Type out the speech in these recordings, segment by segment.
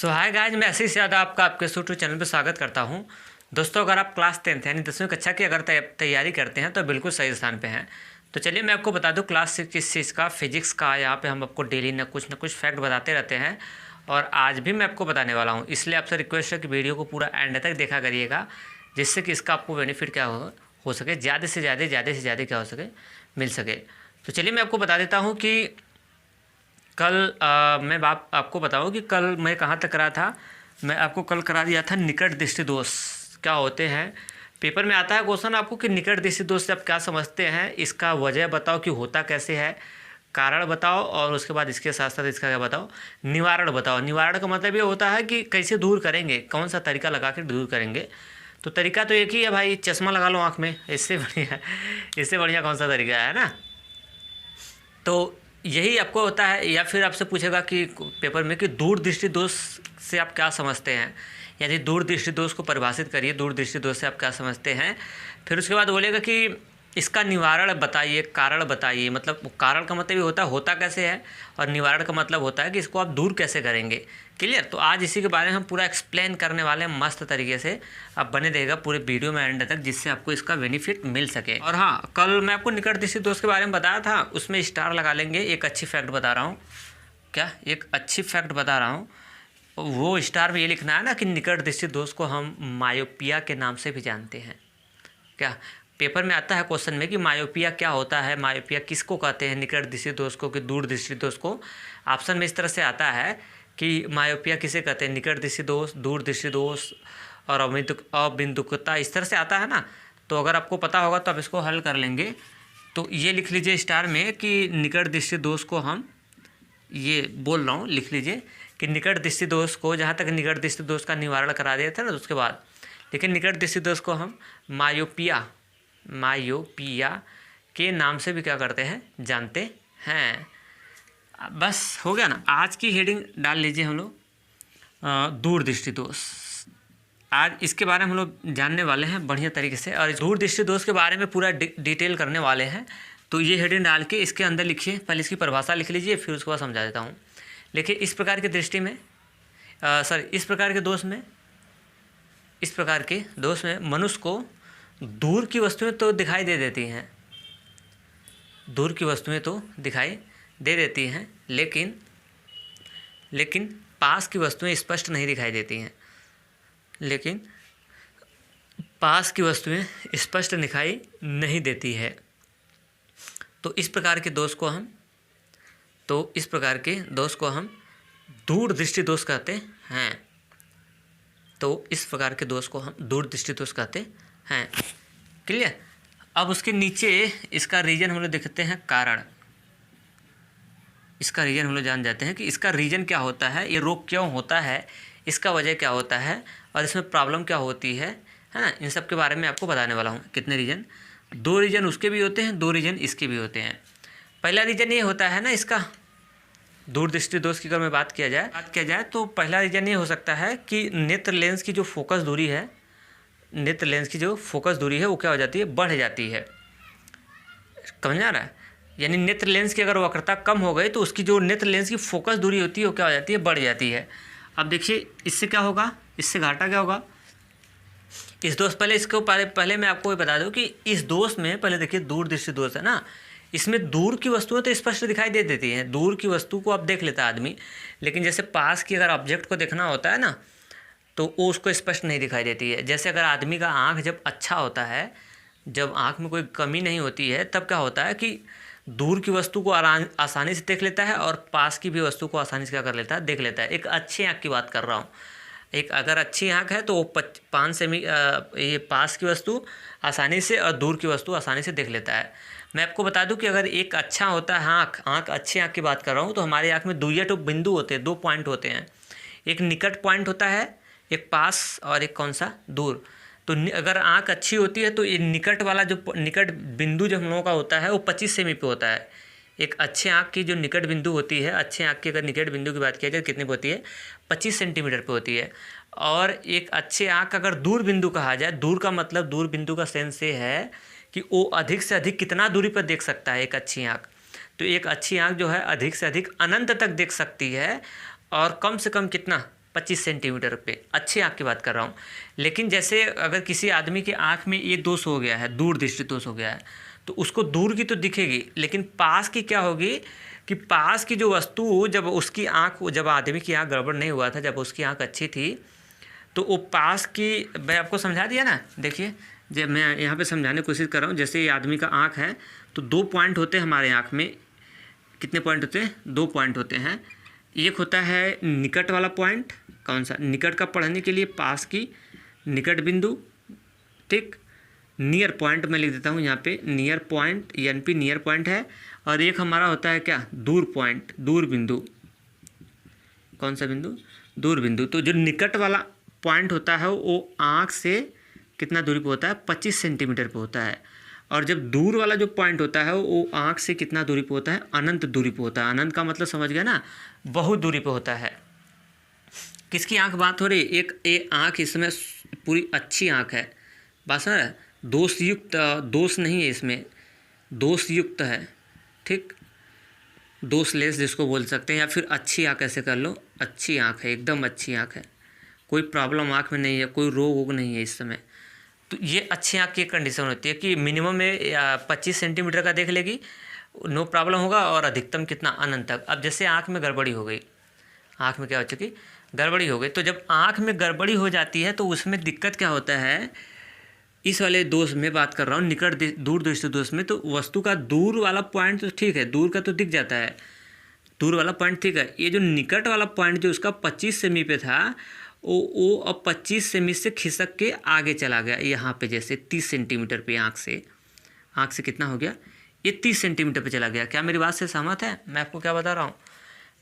Hi guys, मैं आशीष यादव आपका आपके यूट्यूब चैनल पर स्वागत करता हूं। दोस्तों, अगर आप क्लास 10th यानी 10वीं कक्षा की अगर तैयारी करते हैं तो बिल्कुल सही स्थान पे हैं। तो चलिए मैं आपको बता दूं, क्लास 6 किस चीज़ का, फिजिक्स का। यहाँ पे हम आपको डेली न कुछ फैक्ट बताते रहते हैं और आज भी मैं आपको बताने वाला हूँ। इसलिए आपसे रिक्वेस्ट है कि वीडियो को पूरा एंड तक देखा करिएगा, जिससे कि इसका आपको बेनिफिट क्या हो सके, ज़्यादा से ज़्यादा क्या हो सके, मिल सके। तो चलिए मैं आपको बता देता हूँ कि कल मैं आपको बताऊँ कि कल मैं कहाँ तक करा था। मैं आपको कल करा दिया था निकट दृष्टि दोष क्या होते हैं। पेपर में आता है क्वेश्चन आपको कि निकट दृष्टि दोष से आप क्या समझते हैं, इसका वजह बताओ कि होता कैसे है, कारण बताओ, और उसके बाद इसके साथ साथ इसका क्या बताओ, निवारण बताओ। निवारण का मतलब ये होता है कि कैसे दूर करेंगे, कौन सा तरीका लगा के दूर करेंगे। तो तरीका तो एक ही है भाई, चश्मा लगा लो आँख में, इससे बढ़िया कौन सा तरीका है ना। तो यही आपको होता है। या फिर आपसे पूछेगा कि पेपर में कि दूरदृष्टि दोष से आप क्या समझते हैं, यानी दूरदृष्टि दोष को परिभाषित करिए, दूरदृष्टि दोष से आप क्या समझते हैं। फिर उसके बाद बोलेगा कि इसका निवारण बताइए, कारण बताइए। मतलब कारण का मतलब ये होता कैसे है, और निवारण का मतलब होता है कि इसको आप दूर कैसे करेंगे। क्लियर। तो आज इसी के बारे में हम पूरा एक्सप्लेन करने वाले हैं मस्त तरीके से। आप बने रहेगा पूरे वीडियो में एंड तक, जिससे आपको इसका बेनिफिट मिल सके। और हाँ, कल मैं आपको निकट दृष्टि दोष के बारे में बताया था, उसमें स्टार लगा लेंगे। एक अच्छी फैक्ट बता रहा हूँ, क्या एक अच्छी फैक्ट बता रहा हूँ, वो स्टार में ये लिखना है ना कि निकट दृष्टि दोष को हम मायोपिया के नाम से भी जानते हैं। क्या पेपर में आता है क्वेश्चन में कि मायोपिया क्या होता है, मायोपिया किसको कहते हैं, निकट दृष्टि दोष को कि दूर दृष्टि दोष को। ऑप्शन में इस तरह से आता है कि मायोपिया किसे कहते हैं, निकट दृष्टि दोष, दूर दृष्टि दोष और अबिंदुकता, इस तरह से आता है ना। तो अगर आपको पता होगा तो आप इसको हल कर लेंगे। तो ये लिख लीजिए स्टार में कि निकट दृष्टि दोष को हम, ये बोल रहा हूँ, लिख लीजिए कि निकट दृष्टि दोष को, जहाँ तक निकट दृष्टि दोष का निवारण करा दिया था ना उसके बाद, लेकिन निकट दृष्टि दोष को हम मायोपिया के नाम से भी क्या करते हैं, जानते हैं। बस हो गया ना। आज की हेडिंग डाल लीजिए हम लोग दूर दृष्टि दोष। आज इसके बारे में हम लोग जानने वाले हैं बढ़िया तरीके से, और दूर दृष्टि दोष के बारे में पूरा डिटेल करने वाले हैं। तो ये हेडिंग डाल के इसके अंदर लिखिए, पहले इसकी परिभाषा लिख लीजिए, फिर उसके बाद समझा देता हूँ। देखिए इस प्रकार की दृष्टि में इस प्रकार के दोष में मनुष्य को दूर की वस्तुएं तो दिखाई दे देती हैं, दूर की वस्तुएं तो दिखाई दे देती हैं, लेकिन पास की वस्तुएं स्पष्ट नहीं दिखाई देती हैं, लेकिन पास की वस्तुएं स्पष्ट दिखाई नहीं देती है। तो इस प्रकार के दोष को हम दूर दृष्टि दोष कहते हैं। तो इस प्रकार के दोष को हम दूर दृष्टि दोष कहते हैं। क्लियर। अब उसके नीचे इसका रीजन हम लोग देखते हैं, कारण। इसका रीजन हम लोग जान जाते हैं कि इसका रीजन क्या होता है, ये रोग क्यों होता है, इसका वजह क्या होता है, और इसमें प्रॉब्लम क्या होती है ना। इन सब के बारे में आपको बताने वाला हूँ। कितने रीजन, 2 रीजन उसके भी होते हैं, 2 रीजन इसके भी होते हैं। पहला रीजन ये होता है ना, इसका दूर दृष्टि दोष की अगर मैं बात किया जाए तो पहला रीजन ये हो सकता है कि नेत्र लेंस की जो फोकस दूरी है, वो क्या हो जाती है, बढ़ जाती है। समझ आ रहा है। यानी नेत्र लेंस की अगर वक्रता कम हो गई तो उसकी जो नेत्र लेंस की फोकस दूरी होती है वो क्या हो जाती है, बढ़ जाती है। अब देखिए इससे क्या होगा, इससे घाटा क्या होगा। इस दोष पहले मैं आपको ये बता दूं कि इस दोष में पहले देखिए दूर दृष्टि दोष है ना, इसमें दूर की वस्तुएं तो स्पष्ट दिखाई दे देती हैं, दूर की वस्तु को आप देख लेता है आदमी, लेकिन जैसे पास की अगर ऑब्जेक्ट को देखना होता है ना तो वो उसको स्पष्ट नहीं दिखाई देती है। जैसे अगर आदमी का आँख जब अच्छा होता है, जब आँख में कोई कमी नहीं होती है, तब क्या होता है कि दूर की वस्तु को आसानी से देख लेता है और पास की भी वस्तु को आसानी से क्या कर लेता है, देख लेता है। एक अच्छी आँख की बात कर रहा हूँ। एक अगर अच्छी आँख है तो वो 5 सेमी ये पास की वस्तु आसानी से और दूर की वस्तु आसानी से देख लेता है। मैं आपको बता दूं कि अगर एक अच्छा होता है आँख अच्छी आँख की बात कर रहा हूँ, तो हमारे आँख में 2 बिंदु होते हैं, 2 पॉइंट होते हैं। एक निकट पॉइंट होता है, एक पास, और एक कौन सा, दूर। तो अगर आँख अच्छी होती है तो ये निकट वाला जो निकट बिंदु जो हम लोगों का होता है वो 25 सेमी पे होता है। एक अच्छे आँख की जो निकट बिंदु होती है, अच्छे आँख की अगर निकट बिंदु की बात किया जाए कितनी पे होती है, 25 सेंटीमीटर पे होती है। और एक अच्छे आँख अगर दूर बिंदु कहा जाए, दूर का मतलब दूर बिंदु का सेंस ये है कि वो अधिक से अधिक कितना दूरी पर देख सकता है एक अच्छी आँख। तो एक अच्छी आँख जो है अधिक से अधिक अनंत तक देख सकती है, और कम से कम कितना, 25 सेंटीमीटर पे, अच्छी आँख की बात कर रहा हूँ। लेकिन जैसे अगर किसी आदमी की आँख में ये दोष हो गया है, दूर दृष्टि दोष हो गया है, तो उसको दूर की तो दिखेगी, लेकिन पास की क्या होगी कि पास की जो वस्तु, जब उसकी आँख, जब आदमी की आँख गड़बड़ नहीं हुआ था, जब उसकी आँख अच्छी थी, तो वो पास की, मैं आपको समझा दिया ना। देखिए, जब मैं यहाँ पे समझाने की कोशिश कर रहा हूँ, जैसे ये आदमी का आँख है तो 2 पॉइंट होते हैं हमारे आँख में। कितने पॉइंट होते हैं? 2 पॉइंट होते हैं। एक होता है निकट वाला पॉइंट, कौन सा? निकट का पढ़ने के लिए पास की, निकट बिंदु, ठीक। नियर पॉइंट मैं लिख देता हूँ यहाँ पे, near point, NP near point है। और एक हमारा होता है क्या? दूर पॉइंट, दूर बिंदु। कौन सा बिंदु? दूर बिंदु। तो जो निकट वाला पॉइंट होता है वो आँख से कितना दूरी पे होता है? 25 सेंटीमीटर पे होता है। और जब दूर वाला जो पॉइंट होता है वो आँख से कितना दूरी पे होता है? अनंत दूरी पे होता है। अनंत का मतलब समझ गया ना, बहुत दूरी पे होता है। किसकी आँख बात हो रही है? एक आँख इसमें पूरी अच्छी आँख है, बात समझ रहा है? दोषयुक्त, दोष नहीं है इसमें, दोषयुक्त है, ठीक। दोषलेस जिसको बोल सकते हैं, या फिर अच्छी आँख ऐसे कर लो, अच्छी आँख है, एकदम अच्छी आँख है, कोई प्रॉब्लम आँख में नहीं है, कोई रोग वोग नहीं है इस समय। तो ये अच्छी आँख की कंडीशन होती है कि मिनिमम में 25 सेंटीमीटर का देख लेगी, नो प्रॉब्लम होगा, और अधिकतम कितना? अनंत तक। अब जैसे आँख में गड़बड़ी हो गई, आँख में क्या हो चुकी? गड़बड़ी हो गई। तो जब आँख में गड़बड़ी हो जाती है तो उसमें दिक्कत क्या होता है? इस वाले दोष में बात कर रहा हूँ, निकट दूर दृष्टि दोष में। तो वस्तु का दूर वाला पॉइंट तो ठीक है, दूर का तो दिख जाता है, दूर वाला पॉइंट ठीक है। ये जो निकट वाला पॉइंट जो उसका 25 सेमी पे था, वो अब 25 सेमी से खिसक के आगे चला गया, यहाँ पे जैसे 30 सेंटीमीटर पे आँख से कितना हो गया? ये 30 सेंटीमीटर पे चला गया। क्या मेरी बात से सहमत है? मैं आपको क्या बता रहा हूँ?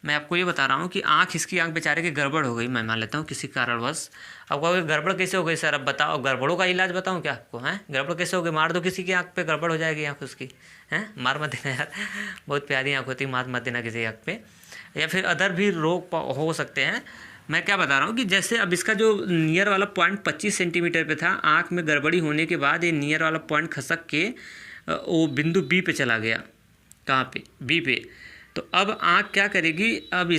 मैं आपको ये बता रहा हूँ कि इसकी आँख बेचारे की गड़बड़ हो गई, मैं मान लेता हूँ किसी कारणवश। अब कहोगे गड़बड़ कैसे हो गई सर? अब बताओ, गड़बड़ों का इलाज बताऊँ क्या आपको? हैं, गड़बड़ कैसे हो गई? मार दो किसी की आँख पे, गड़बड़ हो जाएगी आँख उसकी। हैं, मार मत देना यार, बहुत प्यारी आँख होती है, मार मत देना किसी आँख पे। या फिर अदर भी रोग हो सकते हैं। मैं क्या बता रहा हूँ कि जैसे अब इसका जो नियर वाला पॉइंट 25 सेंटीमीटर पे था, आँख में गड़बड़ी होने के बाद ये नियर वाला पॉइंट खसक के वो बिंदु B पे चला गया। कहाँ पे? B पे। तो अब आँख क्या करेगी? अब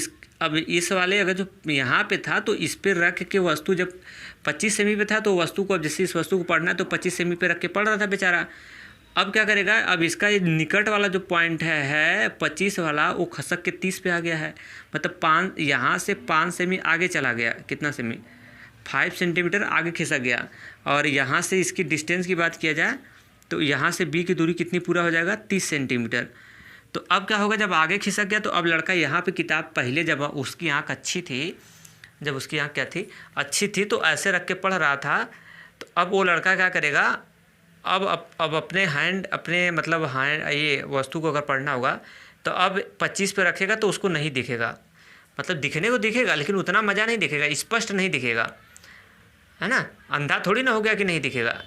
इस वाले अगर जो यहाँ पे था तो इस पे रख के वस्तु, जब 25 सेमी पे था तो वस्तु को, अब जैसे इस वस्तु को पढ़ना है तो 25 सेमी पे रख के पढ़ रहा था बेचारा। अब क्या करेगा? अब इसका ये निकट वाला जो पॉइंट है 25 वाला, वो खसक के 30 पे आ गया है। मतलब 5, यहाँ से 5 सेमी आगे चला गया। कितना सेमी? 5 सेंटीमीटर आगे खिसक गया। और यहाँ से इसकी डिस्टेंस की बात किया जाए तो यहाँ से B की दूरी कितनी पूरा हो जाएगा? 30 सेंटीमीटर। तो अब क्या होगा? जब आगे खिसक गया तो अब लड़का यहाँ पे किताब, पहले जब उसकी आँख अच्छी थी, जब उसकी आँख क्या थी? अच्छी थी, तो ऐसे रख के पढ़ रहा था। तो अब वो लड़का क्या करेगा? अब अपने ये वस्तु को अगर पढ़ना होगा तो अब 25 पे रखेगा तो उसको नहीं दिखेगा। मतलब दिखने को दिखेगा लेकिन उतना मज़ा नहीं दिखेगा, स्पष्ट नहीं दिखेगा, है ना। अंधा थोड़ी ना हो गया कि नहीं दिखेगा,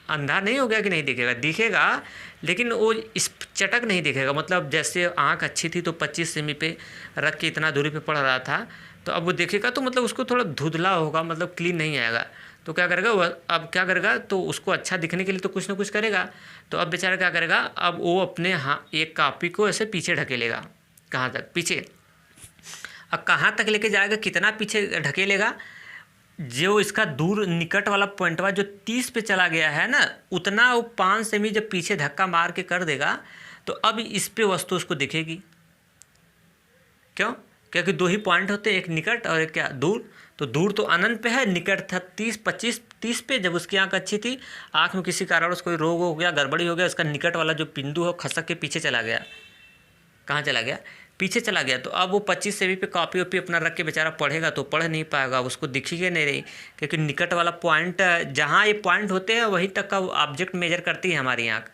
अंधा नहीं हो गया कि नहीं दिखेगा, दिखेगा लेकिन वो इस चटक नहीं दिखेगा। मतलब जैसे आँख अच्छी थी तो 25 सेमी पे रख के इतना दूरी पे पढ़ रहा था, तो अब वो देखेगा तो मतलब उसको थोड़ा धुंधला होगा, मतलब क्लीन नहीं आएगा। तो क्या करेगा वह? अब क्या करेगा? तो उसको अच्छा दिखने के लिए तो कुछ ना कुछ करेगा। तो अब बेचारा क्या करेगा? अब वो अपने एक कॉपी को ऐसे पीछे ढकेलेगा। कहाँ तक? पीछे। अब कहाँ तक लेके जाएगा? कितना पीछे ढकेलेगा? जो इसका दूर निकट वाला पॉइंटवा जो 30 पे चला गया है ना, उतना वो 5 सेमी जब पीछे धक्का मार के कर देगा तो अब इस पे वस्तु उसको दिखेगी। क्यों? क्योंकि 2 ही पॉइंट होते हैं, एक निकट और एक क्या? दूर। तो दूर तो अनंत पे है, निकट था 30 पे। जब उसकी आँख अच्छी थी, आँख में किसी कारणवश कोई रोग हो गया, गड़बड़ी हो गया, उसका निकट वाला जो बिंदु है खसक के पीछे चला गया। कहाँ चला गया? पीछे चला गया। तो अब वो 25 सेमी पे कॉपी वॉपी अपना रख के बेचारा पढ़ेगा तो पढ़ नहीं पाएगा, उसको दिखेगी नहीं रही, क्योंकि निकट वाला पॉइंट, जहाँ ये पॉइंट होते हैं वहीं तक का ऑब्जेक्ट मेजर करती है हमारी आँख,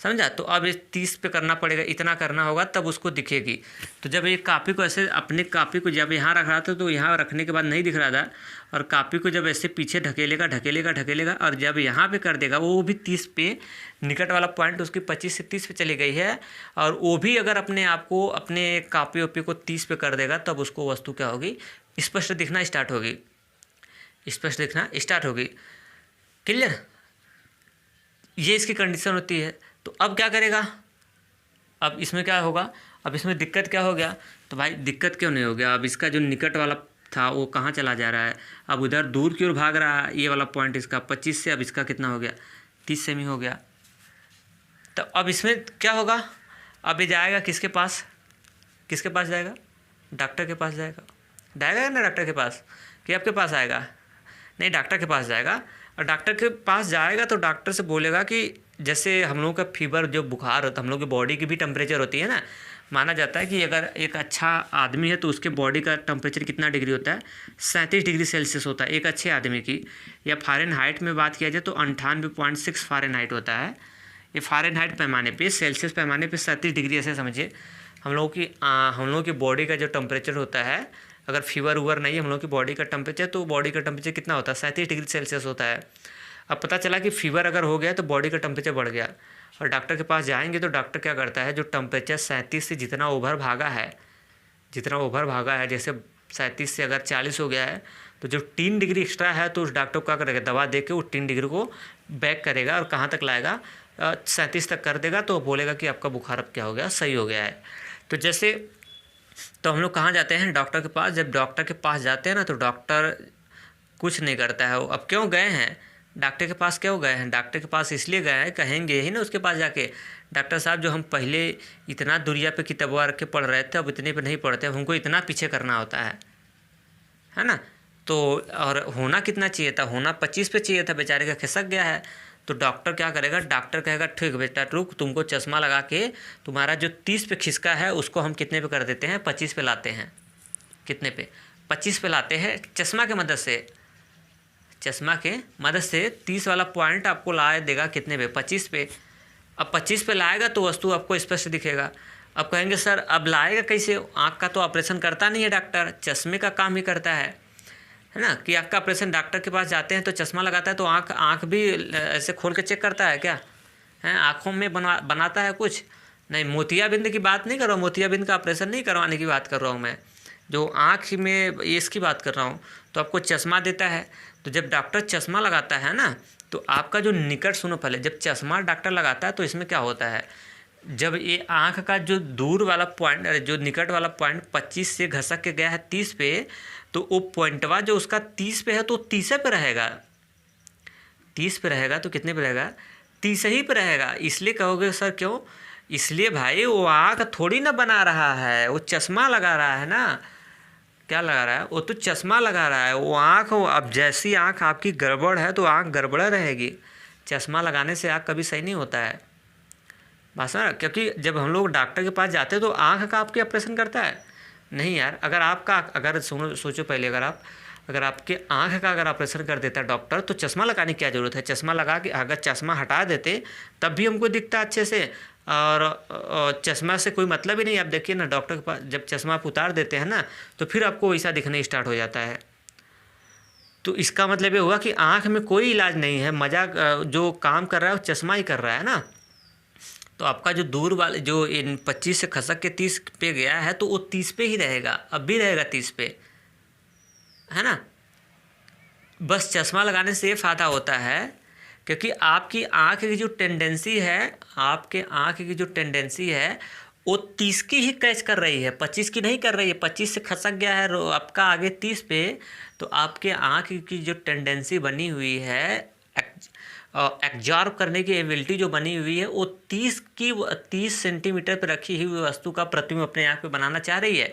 समझा। तो अब इस 30 पे करना पड़ेगा, इतना करना होगा तब उसको दिखेगी। तो जब ये कॉपी को ऐसे, अपने कॉपी को जब यहाँ रख रहा था तो यहाँ रखने के बाद नहीं दिख रहा था, और कॉपी को जब ऐसे पीछे ढकेलेगा और जब यहाँ पे कर देगा, वो भी 30 पे, निकट वाला पॉइंट उसकी 25 से 30 पे चली गई है, और वो भी अगर अपने आप को, अपने कॉपी वॉपी को 30 पे कर देगा, तब उसको वस्तु क्या होगी? स्पष्ट दिखना स्टार्ट होगी, स्पष्ट दिखना स्टार्ट होगी। क्लियर? ये इसकी कंडीशन होती है। तो अब क्या करेगा? अब इसमें क्या होगा? अब इसमें दिक्कत क्या हो गया? तो भाई दिक्कत क्यों नहीं हो गया? अब इसका जो निकट वाला था वो कहाँ चला जा रहा है, अब उधर दूर की ओर भाग रहा है। ये वाला पॉइंट इसका 25 से अब इसका कितना हो गया, 30 सेमी हो गया। तो अब इसमें क्या होगा, अब ये जाएगा किसके पास जाएगा, डॉक्टर के पास जाएगा ना डॉक्टर के पास, कि आपके पास आएगा, नहीं डॉक्टर के पास जाएगा। और डॉक्टर के पास जाएगा तो डॉक्टर से बोलेगा कि जैसे हम लोगों का फीवर जो बुखार होता है, हम लोग की बॉडी की भी टेम्परेचर होती है ना, माना जाता है कि अगर एक अच्छा आदमी है तो उसके बॉडी का टेम्परेचर कितना डिग्री होता है, 37 डिग्री सेल्सियस होता है एक अच्छे आदमी की। या फ़ारेनहाइट में बात किया जाए तो 98.6 फ़ारेनहाइट होता है। ये फ़ारेनहाइट पैमाने पे, सेल्सियस पैमाने पे 37 डिग्री ऐसे समझिए। हम लोगों की बॉडी का जो टेम्परेचर होता है, अगर फीवर उवर नहीं है हम लोग की बॉडी का टेम्परेचर, तो बॉडी का टेम्परेचर कितना होता है, 37 डिग्री सेल्सियस होता है। अब पता चला कि फीवर अगर हो गया तो बॉडी का टेम्परेचर बढ़ गया, और डॉक्टर के पास जाएंगे तो डॉक्टर क्या करता है, जो टेम्परेचर 37 से जितना ओवर भागा है, जैसे 37 से अगर 40 हो गया है तो जो 3 डिग्री एक्स्ट्रा है तो उस डॉक्टर को क्या करेगा, दवा दे के वो 3 डिग्री को बैक करेगा और कहाँ तक लाएगा, 37 तक कर देगा। तो बोलेगा कि आपका बुखार अब क्या हो गया, सही हो गया है। तो हम लोग कहाँ जाते हैं, डॉक्टर के पास। जब डॉक्टर के पास जाते हैं ना तो डॉक्टर कुछ नहीं करता है। अब क्यों गए हैं डॉक्टर के पास, क्यों गए हैं डॉक्टर के पास, इसलिए गए हैं, कहेंगे ही ना उसके पास जाके, डॉक्टर साहब जो हम पहले इतना दुनिया पे किताबों रख के पढ़ रहे थे अब इतने पे नहीं पढ़ते, हमको इतना पीछे करना होता है ना। तो और होना कितना चाहिए था, होना 25 पे चाहिए था, बेचारे का खिसक गया है। तो डॉक्टर क्या करेगा, डॉक्टर कहेगा ठीक बेटा रुक, तुमको चश्मा लगा के तुम्हारा जो 30 पे खिसका है उसको हम कितने पे कर देते हैं, 25 पे लाते हैं। कितने पे, 25 पे लाते हैं चश्मा के मदद से 30 वाला पॉइंट आपको ला देगा कितने पे, 25 पे। अब 25 पे लाएगा तो वस्तु आपको स्पष्ट दिखेगा। अब कहेंगे सर अब लाएगा कैसे, आँख का तो ऑपरेशन करता नहीं है डॉक्टर, चश्मे का काम ही करता है ना। कि आँख का ऑपरेशन डॉक्टर के पास जाते हैं तो चश्मा लगाता है तो आँख भी ऐसे खोल के चेक करता है क्या है, आँखों में बनाता है कुछ नहीं। मोतियाबिंद की बात नहीं कर रहा हूँ, मोतियाबिंद का ऑपरेशन नहीं करवाने की बात कर रहा हूँ मैं, जो आँख में इसकी बात कर रहा हूँ। तो आपको चश्मा देता है, तो जब डॉक्टर चश्मा लगाता है ना तो आपका जो निकट, सुनो पहले, जब चश्मा डॉक्टर लगाता है तो इसमें क्या होता है, जब ये आँख का जो दूर वाला पॉइंट, जो निकट वाला पॉइंट 25 से घसक के गया है 30 पे, तो वो पॉइंटवा जो उसका 30 पे है तो 30 पे रहेगा, 30 पे रहेगा तो कितने पे रहेगा, 30 ही पे रहेगा। इसलिए कहोगे सर क्यों, इसलिए भाई वो आँख थोड़ी ना बना रहा है, वो चश्मा लगा रहा है ना। क्या लगा रहा है, वो तो चश्मा लगा रहा है। वो आँख, अब जैसी आँख आपकी गड़बड़ है तो आँख गड़बड़ रहेगी, चश्मा लगाने से आँख कभी सही नहीं होता है बस ना। क्योंकि जब हम लोग डॉक्टर के पास जाते हैं तो आँख का आपके ऑपरेशन करता है नहीं यार। अगर सोचो पहले, अगर आपके आँख का अगर ऑपरेशन कर देता है डॉक्टर तो चश्मा लगाने की क्या ज़रूरत है, चश्मा लगा के अगर चश्मा हटा देते तब भी हमको दिखता अच्छे से, और चश्मा से कोई मतलब ही नहीं। आप देखिए ना डॉक्टर के पास जब चश्मा आप उतार देते हैं ना तो फिर आपको वैसा दिखने स्टार्ट हो जाता है। तो इसका मतलब ये हुआ कि आँख में कोई इलाज नहीं है, मजाक जो काम कर रहा है वो चश्मा ही कर रहा है ना। तो आपका जो दूर वाले जो इन 25 से खसक के 30 पे गया है तो वो 30 पे ही रहेगा, अब भी रहेगा 30 पे, है ना। बस चश्मा लगाने से ये फ़ायदा होता है क्योंकि आपकी आँख की जो टेंडेंसी है वो 30 की ही कैच कर रही है, 25 की नहीं कर रही है। 25 से खसक गया है आपका आगे 30 पे, तो आपके आँख की जो टेंडेंसी बनी हुई है, एब्जॉर्ब करने की एबिलिटी जो बनी हुई है, वो 30 सेंटीमीटर पर रखी हुई वस्तु का प्रतिबिंब अपने आँख पे बनाना चाह रही है।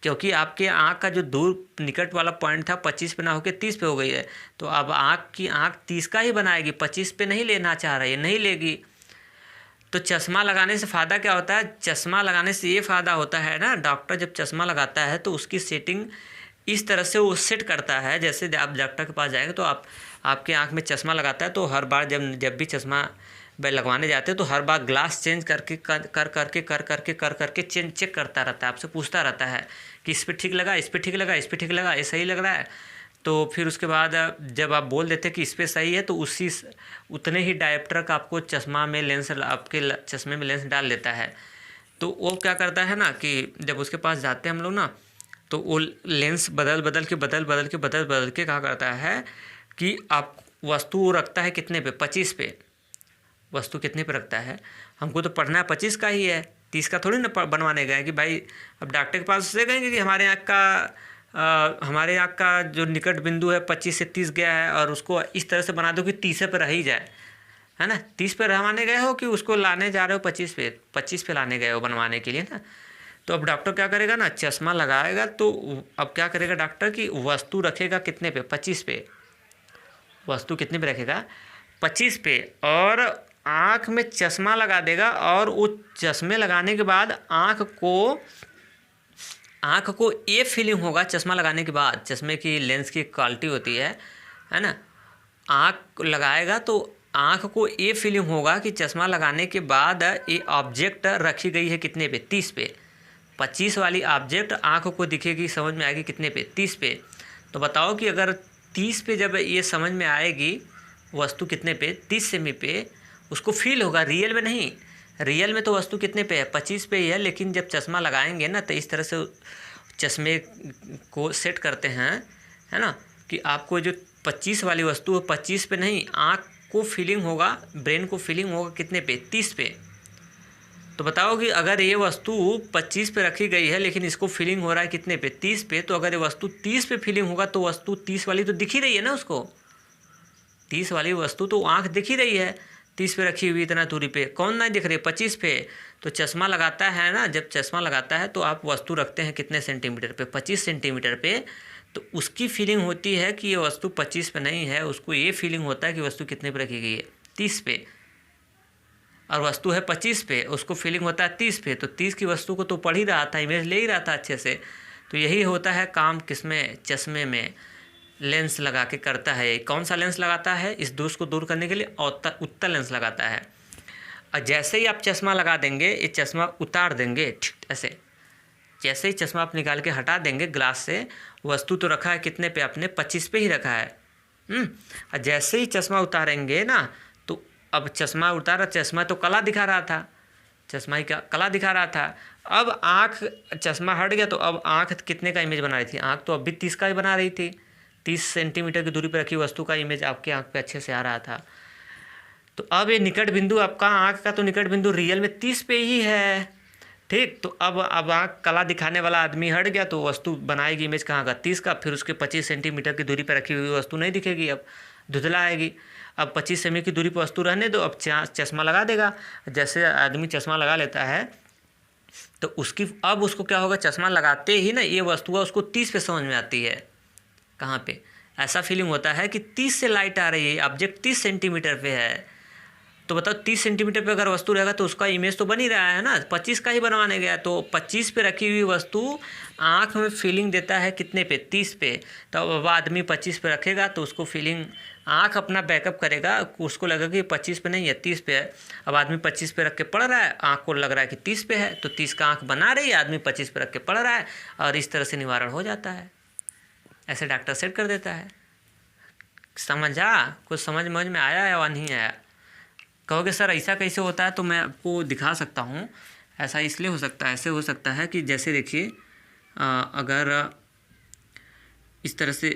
क्योंकि आपके आँख का जो दूर निकट वाला पॉइंट था 25 पे ना होकर 30 पे हो गई है, तो अब आपकी आँख 30 का ही बनाएगी, 25 पे नहीं लेना चाह रही है, नहीं लेगी। तो चश्मा लगाने से फ़ायदा क्या होता है, चश्मा लगाने से ये फ़ायदा होता है ना, डॉक्टर जब चश्मा लगाता है तो उसकी सेटिंग इस तरह से वो सेट करता है। जैसे आप डॉक्टर के पास जाएंगे तो आपके आँख में चश्मा लगाता है तो हर बार जब भी चश्मा लगवाने जाते हैं तो हर बार ग्लास चेंज करके चेक करता रहता है, आपसे पूछता रहता है कि इस पे ठीक लगा, इस पे ठीक लगा, इस पे ठीक लगा, ये सही लग रहा है। तो फिर उसके बाद जब आप बोल देते कि इस पे सही है तो उतने ही डायप्टर का आपको आपके चश्मे में लेंस डाल देता है। तो वो क्या करता है ना कि जब उसके पास जाते हैं हम लोग ना तो वो लेंस बदल के क्या करता है कि आप वस्तु रखता है कितने पे, 25 पे। वस्तु कितने पे रखता है, हमको तो पढ़ना है 25 का ही है, 30 का थोड़ी ना बनवाने गए कि भाई अब डॉक्टर के पास से गएंगे कि हमारे आँख का हमारे आँख का जो निकट बिंदु है 25 से 30 गया है और उसको इस तरह से बना दो कि 30 पे रह ही जाए, है ना। 30 पे रहवाने गए हो कि उसको लाने जा रहे हो 25 पे लाने गए हो बनवाने के लिए ना। तो अब डॉक्टर क्या करेगा ना, चश्मा लगाएगा तो अब क्या करेगा डॉक्टर कि वस्तु रखेगा कितने पे, 25 पे। वस्तु कितने पे रखेगा, 25 पे, और आँख में चश्मा लगा देगा। और वो चश्मे लगाने के बाद आँख को ये फीलिंग होगा चश्मा लगाने के बाद, चश्मे की लेंस की क्वालिटी होती है ना। आँख लगाएगा तो आँख को ये फीलिंग होगा कि चश्मा लगाने के बाद ये ऑब्जेक्ट रखी गई है कितने पे, 30 पे। 25 वाली ऑब्जेक्ट आँख को दिखेगी, समझ में आएगी कितने पे, 30 पे। तो बताओ कि अगर 30 पे जब ये समझ में आएगी वस्तु कितने पे, 30 सेमी पे, उसको फील होगा, रियल में नहीं। रियल में तो वस्तु कितने पे है, 25 पे ही है, लेकिन जब चश्मा लगाएंगे ना तो इस तरह से चश्मे को सेट करते हैं, है ना, कि आपको जो 25 वाली वस्तु है 25 पे नहीं, आँख को फीलिंग होगा, ब्रेन को फीलिंग होगा कितने पे, 30 पे। तो बताओ कि अगर ये वस्तु 25 पे रखी गई है लेकिन इसको फीलिंग हो रहा है कितने पे, 30 पे, तो अगर ये वस्तु 30 पे फीलिंग होगा तो वस्तु 30 वाली तो दिख ही रही है ना उसको। 30 वाली वस्तु तो आँख दिख ही रही है, 30 पे रखी हुई इतना दूरी पे, कौन नहीं दिख रही, 25 पे। तो चश्मा लगाता है ना, जब चश्मा लगाता है तो आप वस्तु रखते हैं कितने सेंटीमीटर पे, 25 सेंटीमीटर पे। तो उसकी फीलिंग होती है कि ये वस्तु 25 पे नहीं है, उसको ये फीलिंग होता है कि वस्तु कितने पे रखी गई है, 30 पे। और वस्तु है 25 पे, उसको फीलिंग होता है 30 पे। तो 30 की वस्तु को तो पढ़ ही रहा था, इमेज ले ही रहा था अच्छे से। तो यही होता है काम किसमें, चश्मे में लेंस लगा के करता है। कौन सा लेंस लगाता है, इस दोष को दूर करने के लिए उत्तल लेंस लगाता है। और जैसे ही आप चश्मा लगा देंगे, ये चश्मा उतार देंगे ठीक ऐसे, जैसे ही चश्मा आप निकाल के हटा देंगे ग्लास से, वस्तु तो रखा है कितने पे, आपने 25 पे ही रखा है। और जैसे ही चश्मा उतारेंगे ना, तो अब चश्मा उतारा, चश्मा तो कला दिखा रहा था, चश्मा ही कला दिखा रहा था। अब आँख, चश्मा हट गया तो अब आँख कितने का इमेज बना रही थी, आँख तो अब भी 30 का ही बना रही थी। 30 सेंटीमीटर की दूरी पर रखी वस्तु का इमेज आपके आँख पे अच्छे से आ रहा था। तो अब ये निकट बिंदु आपका आँख का तो निकट बिंदु रियल में 30 पे ही है, ठीक। तो अब आँख कला दिखाने वाला आदमी हट गया तो वस्तु बनाएगी इमेज कहाँ का, 30 का। फिर उसके 25 सेंटीमीटर की दूरी पर रखी हुई वस्तु नहीं दिखेगी, अब धुंधला आएगी। अब 25 सेमी की दूरी पर वस्तु रहने दो, अब चश्मा लगा देगा। जैसे आदमी चश्मा लगा लेता है तो अब उसको क्या होगा, चश्मा लगाते ही ना ये वस्तु उसको 30 पे समझ में आती है। कहाँ पे, ऐसा फीलिंग होता है कि 30 से लाइट आ रही है, ऑब्जेक्ट 30 सेंटीमीटर पे है। तो बताओ 30 सेंटीमीटर पे अगर वस्तु रहेगा तो उसका इमेज तो बन ही रहा है ना, 25 का ही बनवाने गया। तो 25 पे रखी हुई वस्तु आँख में फीलिंग देता है कितने पे, 30 पे। तो अब आदमी 25 पे रखेगा तो उसको फीलिंग, आँख अपना बैकअप करेगा, उसको लगेगा कि 25 पे नहीं है, 30 पे है। अब आदमी 25 पे रख के पढ़ रहा है, आँख को लग रहा है कि 30 पे है, तो 30 का आँख बना रही है, आदमी 25 पे रख के पढ़ रहा है, और इस तरह से निवारण हो जाता है। ऐसे डॉक्टर सेट कर देता है। समझा, कुछ समझ में आया है या नहीं आया? कहोगे सर ऐसा कैसे होता है, तो मैं आपको दिखा सकता हूँ। ऐसा इसलिए हो सकता है, ऐसे हो सकता है कि जैसे देखिए, अगर इस तरह से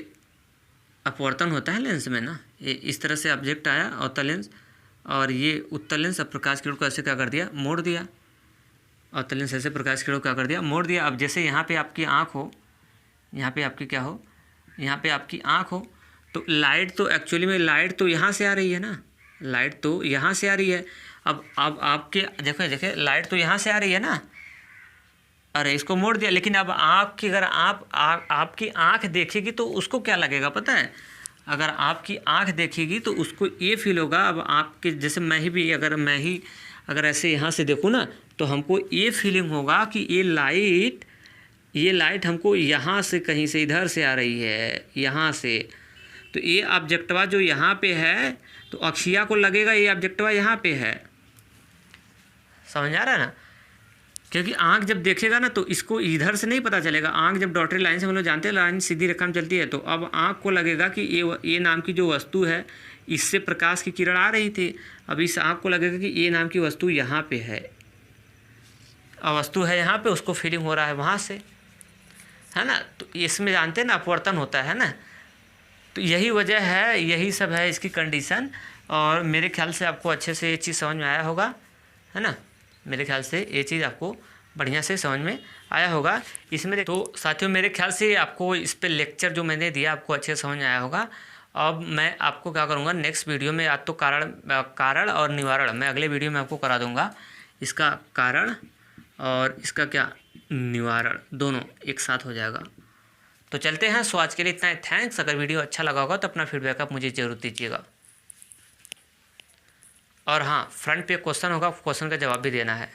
अपवर्तन होता है लेंस में ना, ये इस तरह से ऑब्जेक्ट आया अवतल लेंस, और ये उत्तल लेंस अब प्रकाश किरण को ऐसे क्या कर दिया, मोड़ दिया। अवतल लेंस ऐसे प्रकाश किरण को क्या कर दिया, मोड़ दिया। अब जैसे यहाँ पे आपकी आँख हो, यहाँ पे आपकी क्या हो, यहाँ पे आपकी आँख हो, तो लाइट तो एक्चुअली में लाइट तो यहाँ से आ रही है ना, लाइट तो यहाँ से आ रही है। अब आपके देखो लाइट तो यहाँ से आ रही है ना, अरे इसको मोड़ दिया। लेकिन अब आपकी अगर आपकी आँख देखेगी तो उसको क्या लगेगा पता है, अगर आपकी आँख देखेगी तो उसको ये फील होगा, अब आपके जैसे मैं ही अगर ऐसे यहाँ से देखूँ ना, तो हमको ये फीलिंग होगा कि ये लाइट हमको यहाँ से कहीं से इधर से आ रही है, यहाँ से। तो ये ऑब्जेक्टवा जो यहाँ पे है, तो अक्षिया को लगेगा ये ऑब्जेक्टवा यहाँ पे है। समझ आ रहा है ना, क्योंकि आँख जब देखेगा ना तो इसको इधर से नहीं पता चलेगा। आँख जब डॉटरी लाइन से हम लोग जानते हैं, लाइन सीधी रेखा में चलती है, तो अब आँख को लगेगा कि ये नाम की जो वस्तु है, इससे प्रकाश की किरण आ रही थी। अब इस आँख को लगेगा कि ये नाम की वस्तु यहाँ पे है, और वस्तु है यहाँ पे, उसको फीलिंग हो रहा है वहाँ से, है ना। तो इसमें जानते हैं ना अपवर्तन होता है ना, तो यही वजह है, यही सब है इसकी कंडीशन। और मेरे ख्याल से आपको अच्छे से ये चीज़ समझ में आया होगा, है ना। मेरे ख्याल से ये चीज़ आपको बढ़िया से समझ में आया होगा। इसमें तो साथियों मेरे ख्याल से आपको इस पे लेक्चर जो मैंने दिया आपको अच्छे से समझ में आया होगा। अब मैं आपको क्या करूँगा, नेक्स्ट वीडियो में आज तो कारण और निवारण मैं अगले वीडियो में आपको करा दूँगा। इसका कारण और इसका क्या निवारण दोनों एक साथ हो जाएगा। तो चलते हैं। सो आज के लिए इतना ही। थैंक्स। अगर वीडियो अच्छा लगा होगा तो अपना फीडबैक आप मुझे ज़रूर दीजिएगा। और हाँ, फ्रंट पे क्वेश्चन होगा, क्वेश्चन का जवाब भी देना है।